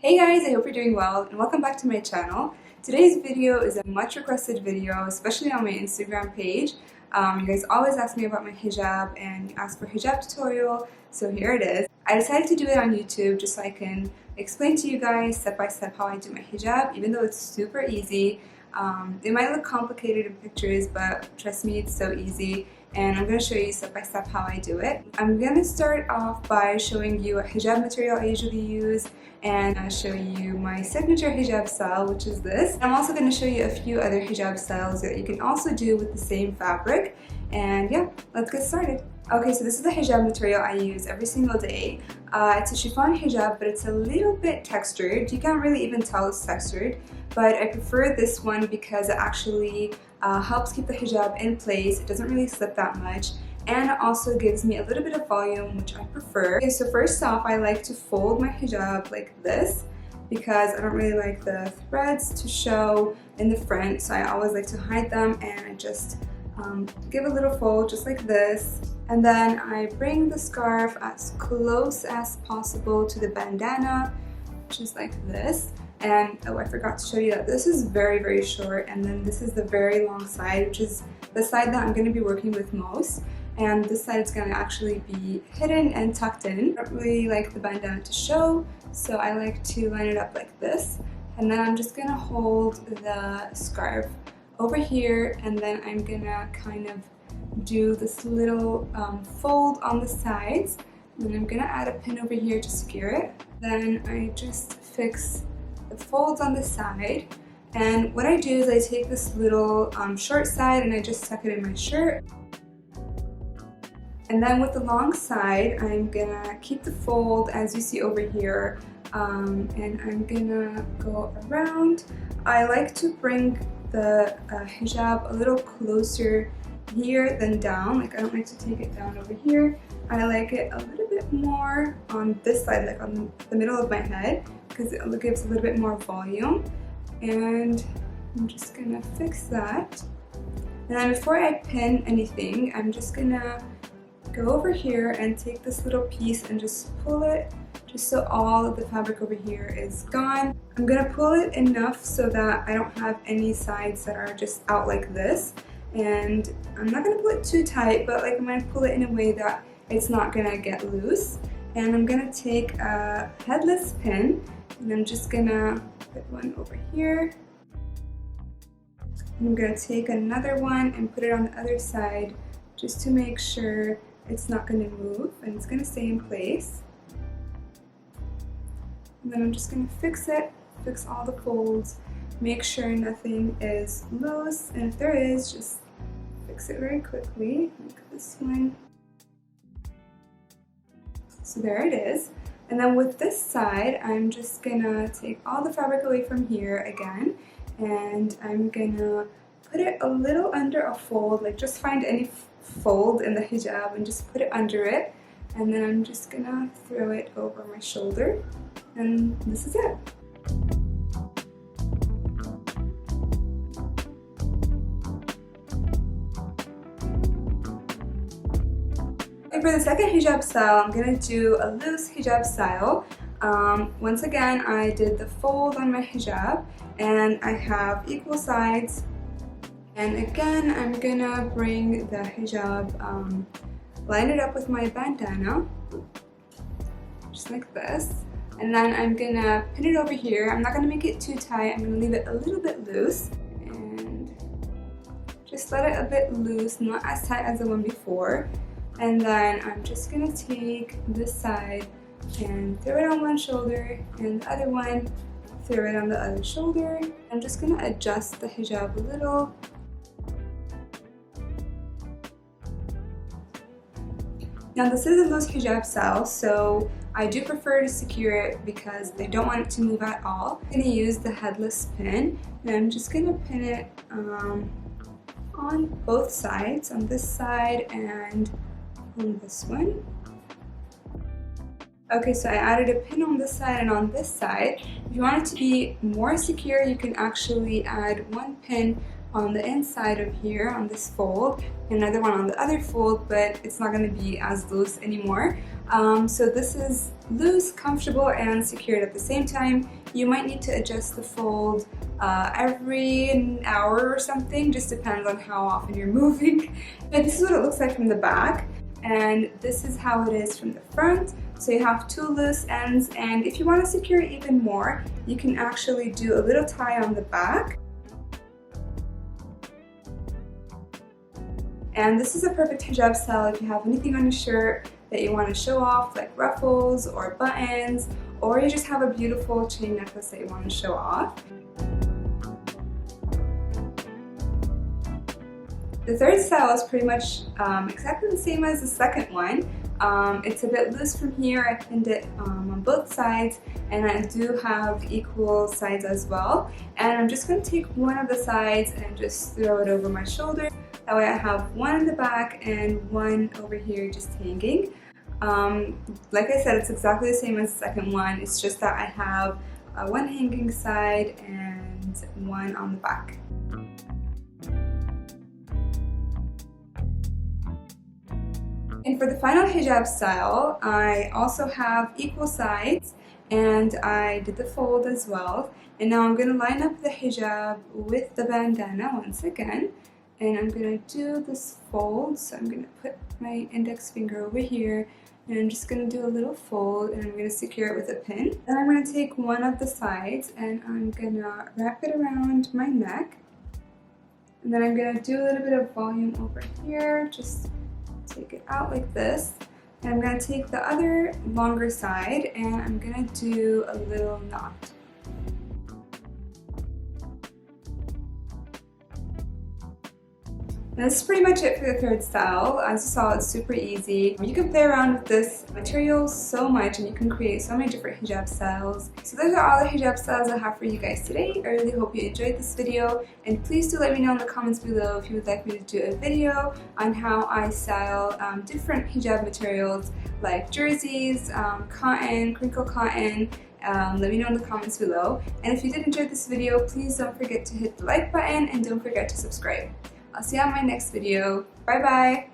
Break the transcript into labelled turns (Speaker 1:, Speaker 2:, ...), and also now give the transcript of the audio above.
Speaker 1: Hey guys, I hope you're doing well and welcome back to my channel. Today's video is a much requested video, especially on my Instagram page. You guys always ask me about my hijab and you ask for hijab tutorial, so here it is. I decided to do it on YouTube just so I can explain to you guys step by step how I do my hijab, even though it's super easy. It might look complicated in pictures, but trust me, it's so easy. And I'm going to show you step by step how I do it. I'm going to start off by showing you what hijab material I usually use, and I'll show you my signature hijab style, which is this. I'm also going to show you a few other hijab styles that you can also do with the same fabric. And yeah, let's get started. Okay, so this is the hijab material I use every single day. It's a chiffon hijab, but it's a little bit textured. You can't really even tell it's textured, but I prefer this one because it actually helps keep the hijab in place. It doesn't really slip that much, and it also gives me a little bit of volume, which I prefer. Okay, so first off, I like to fold my hijab like this because I don't really like the threads to show in the front, so I always like to hide them, and I just give a little fold just like this. And then I bring the scarf as close as possible to the bandana, which is like this. And oh, I forgot to show you that this is very short, and then this is the very long side, which is the side that I'm going to be working with most. And this side is going to actually be hidden and tucked in. I don't really like the bandana to show, so I like to line it up like this. And then I'm just going to hold the scarf over here, and then I'm going to kind of do this little fold on the sides. And then I'm going to add a pin over here to secure it. Then I just fix the folds on the side, and what I do is I take this little short side and I just tuck it in my shirt. And then with the long side, I'm gonna keep the fold as you see over here, and I'm gonna go around. I like to bring the hijab a little closer here than down. Like, I don't like to take it down over here. I like it a little bit more on this side, like on the middle of my head, because it gives a little bit more volume. And I'm just gonna fix that. And then before I pin anything, I'm just gonna go over here and take this little piece and just pull it, just so all of the fabric over here is gone. I'm gonna pull it enough so that I don't have any sides that are just out like this. And I'm not gonna pull it too tight, but like I'm gonna pull it in a way that it's not gonna get loose. And I'm gonna take a headless pin, and I'm just gonna put one over here. And I'm gonna take another one and put it on the other side, just to make sure it's not gonna move and it's gonna stay in place. And then I'm just gonna fix it, fix all the folds, make sure nothing is loose, and if there is, just fix it very quickly, like this one. So there it is. And then with this side, I'm just gonna take all the fabric away from here again, and I'm gonna put it a little under a fold, like just find any fold in the hijab and just put it under it. And then I'm just gonna throw it over my shoulder, and this is it. For the second hijab style, I'm going to do a loose hijab style. Once again, I did the fold on my hijab, and I have equal sides. And again, I'm going to bring the hijab, line it up with my bandana, just like this. And then I'm going to pin it over here. I'm not going to make it too tight. I'm going to leave it a little bit loose. And just let it a bit loose, not as tight as the one before. And then I'm just gonna take this side and throw it on one shoulder, and the other one, throw it on the other shoulder. I'm just gonna adjust the hijab a little. Now this is a loose hijab style, so I do prefer to secure it because I don't want it to move at all. I'm gonna use the headless pin, and I'm just gonna pin it on both sides, on this side and on this one. Okay, so I added a pin on this side and on this side. If you want it to be more secure, you can actually add one pin on the inside of here on this fold, another one on the other fold, but it's not going to be as loose anymore. So this is loose, comfortable, and secured at the same time. You might need to adjust the fold every hour or something, just depends on how often you're moving. But this is what it looks like from the back, and this is how it is from the front. So you have two loose ends, and if you want to secure it even more, you can actually do a little tie on the back. And this is a perfect hijab style if you have anything on your shirt that you want to show off, like ruffles or buttons, or you just have a beautiful chain necklace that you want to show off. The third style is pretty much exactly the same as the second one. It's a bit loose from here. I pinned it on both sides, and I do have equal sides as well. And I'm just going to take one of the sides and just throw it over my shoulder. That way I have one in the back and one over here just hanging. Like I said, it's exactly the same as the second one. It's just that I have one hanging side and one on the back. And for the final hijab style, I also have equal sides, and I did the fold as well. And now I'm going to line up the hijab with the bandana once again. And I'm going to do this fold. So I'm going to put my index finger over here, and I'm just going to do a little fold, and I'm going to secure it with a pin. Then I'm going to take one of the sides, and I'm going to wrap it around my neck. And then I'm going to do a little bit of volume over here, just take it out like this, and I'm going to take the other longer side and I'm going to do a little knot. And this is pretty much it for the third style. As you saw, it's super easy. You can play around with this material so much, and you can create so many different hijab styles. So those are all the hijab styles I have for you guys today. I really hope you enjoyed this video, and please do let me know in the comments below if you would like me to do a video on how I style different hijab materials like jerseys, cotton, crinkle cotton. Let me know in the comments below. And if you did enjoy this video, please don't forget to hit the like button and don't forget to subscribe. I'll see you on my next video. Bye bye!